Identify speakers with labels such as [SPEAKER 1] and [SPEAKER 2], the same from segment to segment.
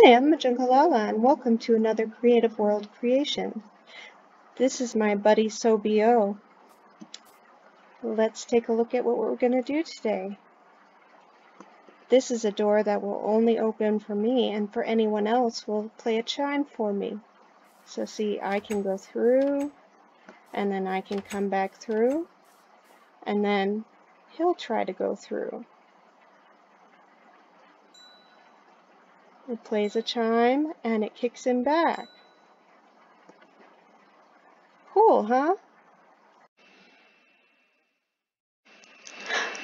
[SPEAKER 1] Hi, I'm Majungalala, and welcome to another Creative World creation. This is my buddy Sobio. Let's take a look at what we're going to do today. This is a door that will only open for me, and for anyone else will play a chime for me. So see, I can go through, and then I can come back through, and then he'll try to go through. It plays a chime, and it kicks him back. Cool, huh?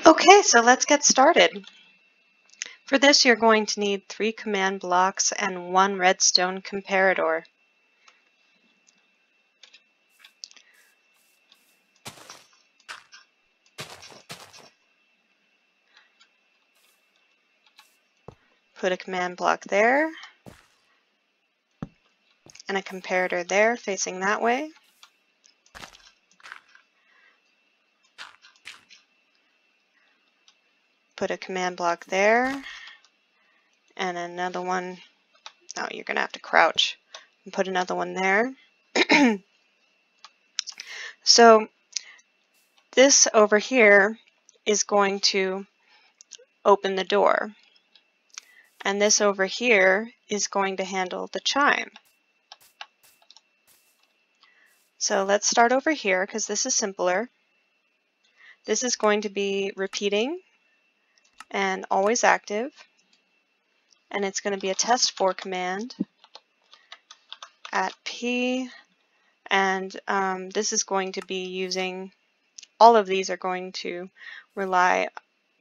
[SPEAKER 1] Okay, so let's get started. For this, you're going to need 3 command blocks and 1 redstone comparator. Put a command block there, and a comparator there facing that way. Put a command block there, and another one. Oh, you're going to have to crouch. And put another one there. So this over here is going to open the door, and this over here is going to handle the chime. So let's start over here because this is simpler. This is going to be repeating and always active, and it's going to be a test4 command at P, and this is going to be using, all of these are going to rely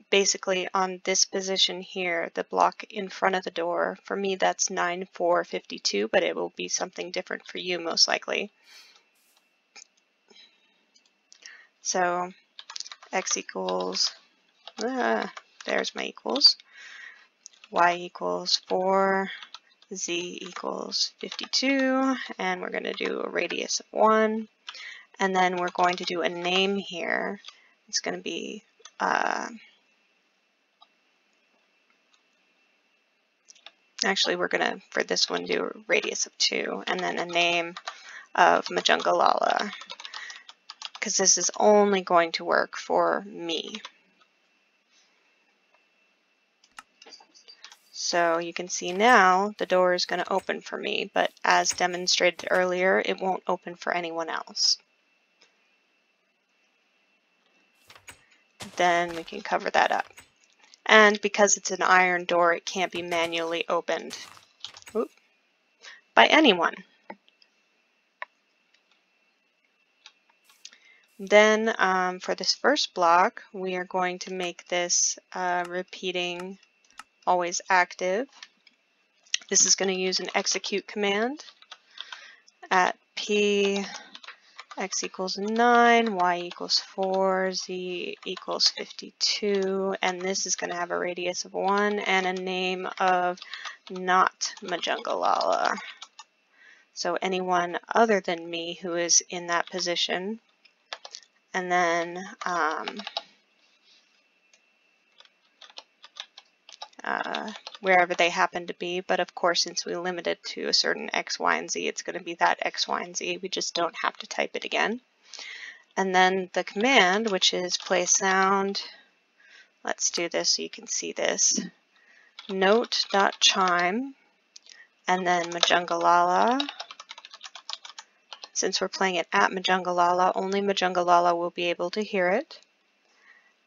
[SPEAKER 1] basically on this position here, the block in front of the door. For me that's 9,452, but it will be something different for you most likely. So x equals, there's my equals, y equals 4, z equals 52, and we're going to do a radius of 1, and then we're going to do a name here. It's going to be actually we're going to, for this one, do a radius of 2, and then a name of Majungalala, because this is only going to work for me. So you can see now the door is going to open for me, but as demonstrated earlier, it won't open for anyone else. Then we can cover that up. And because it's an iron door, it can't be manually opened by anyone. Then for this first block, we are going to make this repeating always active. This is going to use an execute command at P, x equals 9, y equals 4, z equals 52, and this is going to have a radius of 1 and a name of not Majungalala. So anyone other than me who is in that position. And then wherever they happen to be, but of course since we limit it to a certain x, y, and z, it's going to be that x, y, and z. We just don't have to type it again. And then the command, which is play sound, let's do this so you can see this, note.chime, and then Majungalala. Since we're playing it at Majungalala, only Majungalala will be able to hear it.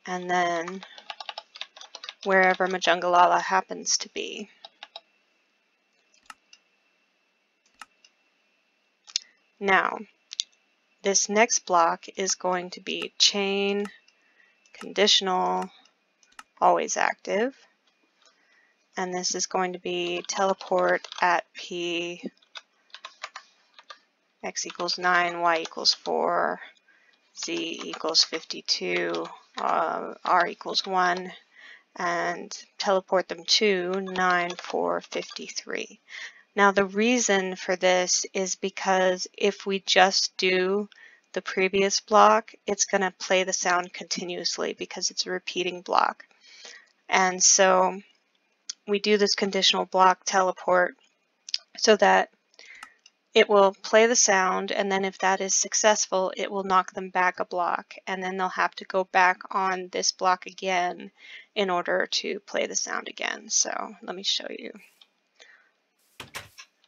[SPEAKER 1] And then wherever Majungalala happens to be. Now, this next block is going to be chain, conditional, always active. And this is going to be teleport at P, x equals 9, y equals 4, z equals 52, r equals 1, and teleport them to 9, 4, 53. Now the reason for this is because if we just do the previous block, it's going to play the sound continuously because it's a repeating block. And so we do this conditional block teleport so that it will play the sound, and then if that is successful, it will knock them back a block, and then they'll have to go back on this block again in order to play the sound again. So let me show you.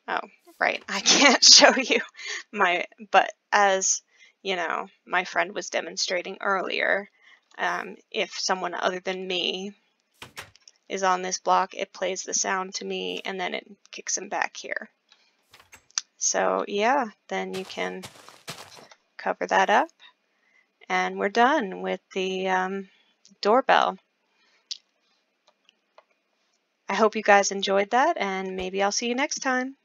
[SPEAKER 1] Oh, right, I can't show you but as you know, my friend was demonstrating earlier, if someone other than me is on this block, it plays the sound to me, and then it kicks them back here. So yeah, then you can cover that up, and we're done with the doorbell. I hope you guys enjoyed that, and maybe I'll see you next time.